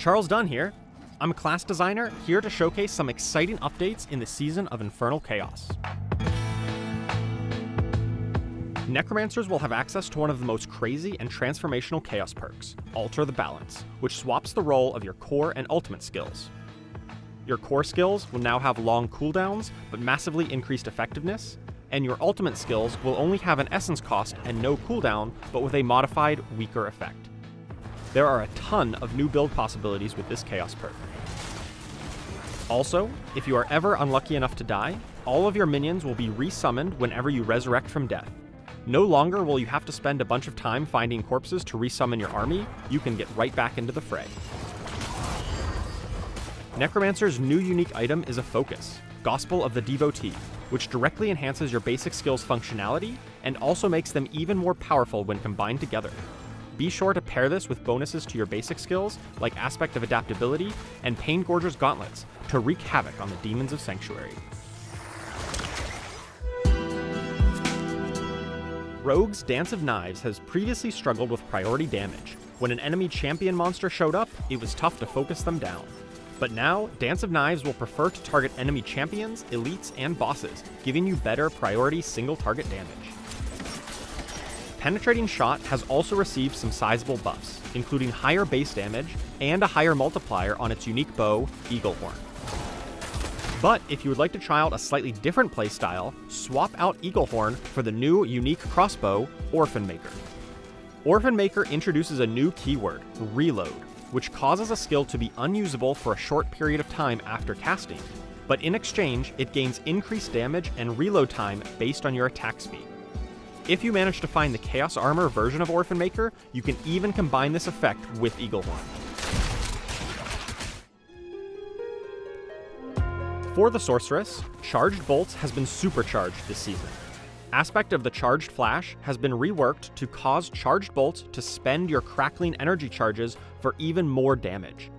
Charles Dunn here. I'm a class designer here to showcase some exciting updates in the season of Infernal Chaos. Necromancers will have access to one of the most crazy and transformational chaos perks, Alter the Balance, which swaps the role of your core and ultimate skills. Your core skills will now have long cooldowns, but massively increased effectiveness, and your ultimate skills will only have an essence cost and no cooldown, but with a modified, weaker effect. There are a ton of new build possibilities with this chaos perk. Also, if you are ever unlucky enough to die, all of your minions will be resummoned whenever you resurrect from death. No longer will you have to spend a bunch of time finding corpses to resummon your army, you can get right back into the fray. Necromancer's new unique item is a focus, Gospel of the Devotee, which directly enhances your basic skills' functionality and also makes them even more powerful when combined together. Be sure to pair this with bonuses to your basic skills, like Aspect of Adaptability and Paingorger's Gauntlets, to wreak havoc on the demons of Sanctuary. Rogue's Dance of Knives has previously struggled with priority damage. When an enemy champion monster showed up, it was tough to focus them down. But now, Dance of Knives will prefer to target enemy champions, elites, and bosses, giving you better priority single-target damage. Penetrating Shot has also received some sizable buffs, including higher base damage and a higher multiplier on its unique bow, Eaglehorn. But if you would like to try out a slightly different playstyle, swap out Eaglehorn for the new unique crossbow, Orphan Maker. Orphan Maker introduces a new keyword, Reload, which causes a skill to be unusable for a short period of time after casting, but in exchange, it gains increased damage and reload time based on your attack speed. If you manage to find the Chaos Armor version of Orphan Maker, you can even combine this effect with Eaglehorn. For the Sorceress, Charged Bolts has been supercharged this season. Aspect of the Charged Flash has been reworked to cause Charged Bolts to spend your crackling energy charges for even more damage.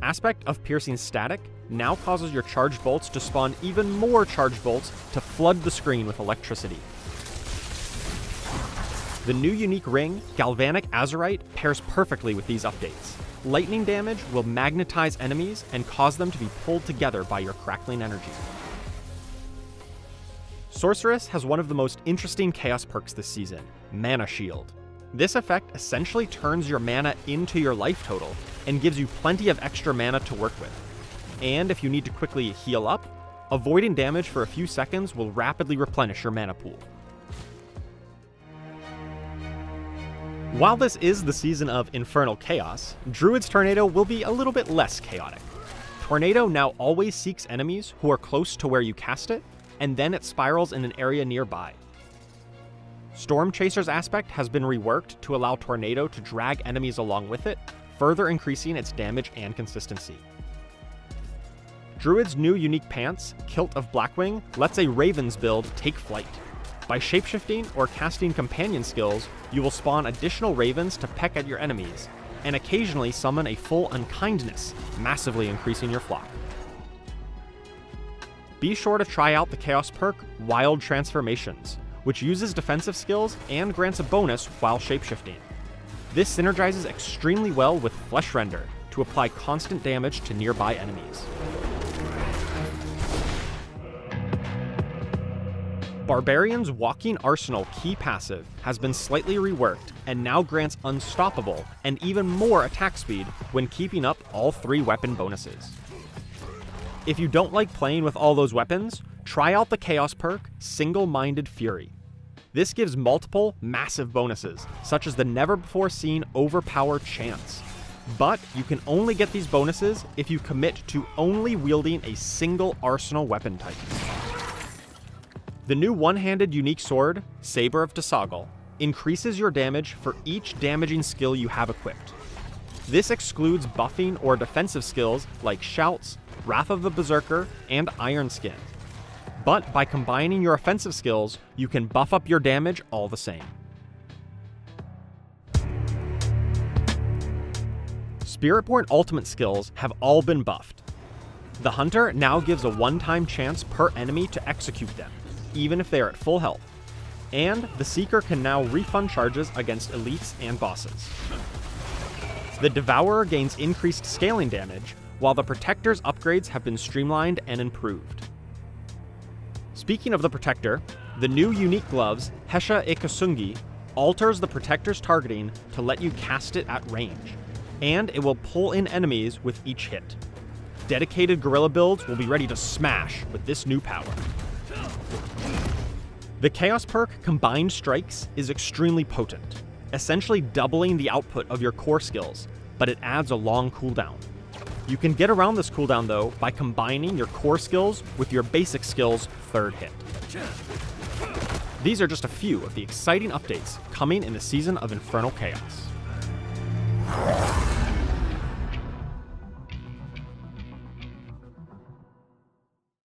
Aspect of Piercing Static now causes your Charged Bolts to spawn even more Charged Bolts to flood the screen with electricity. The new unique ring, Galvanic Azurite, pairs perfectly with these updates. Lightning damage will magnetize enemies and cause them to be pulled together by your crackling energy. Sorceress has one of the most interesting chaos perks this season, Mana Shield. This effect essentially turns your mana into your life total and gives you plenty of extra mana to work with. And if you need to quickly heal up, avoiding damage for a few seconds will rapidly replenish your mana pool. While this is the season of Infernal Chaos, Druid's Tornado will be a little bit less chaotic. Tornado now always seeks enemies who are close to where you cast it, and then it spirals in an area nearby. Storm Chaser's aspect has been reworked to allow Tornado to drag enemies along with it, further increasing its damage and consistency. Druid's new unique pants, Kilt of Blackwing, lets a Raven's build take flight. By shapeshifting or casting companion skills, you will spawn additional ravens to peck at your enemies, and occasionally summon a full Unkindness, massively increasing your flock. Be sure to try out the chaos perk, Wild Transformations, which uses defensive skills and grants a bonus while shapeshifting. This synergizes extremely well with Flesh Render to apply constant damage to nearby enemies. Barbarian's Walking Arsenal key passive has been slightly reworked and now grants Unstoppable and even more attack speed when keeping up all 3 weapon bonuses. If you don't like playing with all those weapons, try out the chaos perk, Single-Minded Fury. This gives multiple, massive bonuses, such as the never-before-seen Overpower Chance. But you can only get these bonuses if you commit to only wielding a single arsenal weapon type. The new one-handed unique sword, Saber of Tassagal, increases your damage for each damaging skill you have equipped. This excludes buffing or defensive skills like Shouts, Wrath of the Berserker, and Iron Skin. But by combining your offensive skills, you can buff up your damage all the same. Spiritborn ultimate skills have all been buffed. The Hunter now gives a one-time chance per enemy to execute them, even if they are at full health, and the Seeker can now refund charges against elites and bosses. The Devourer gains increased scaling damage, while the Protector's upgrades have been streamlined and improved. Speaking of the Protector, the new unique gloves, Hesha Ikasungi, alters the Protector's targeting to let you cast it at range, and it will pull in enemies with each hit. Dedicated guerrilla builds will be ready to smash with this new power. The Chaos perk Combined Strikes is extremely potent, essentially doubling the output of your core skills, but it adds a long cooldown. You can get around this cooldown though by combining your core skills with your basic skills' third hit. These are just a few of the exciting updates coming in the Season of Infernal Chaos.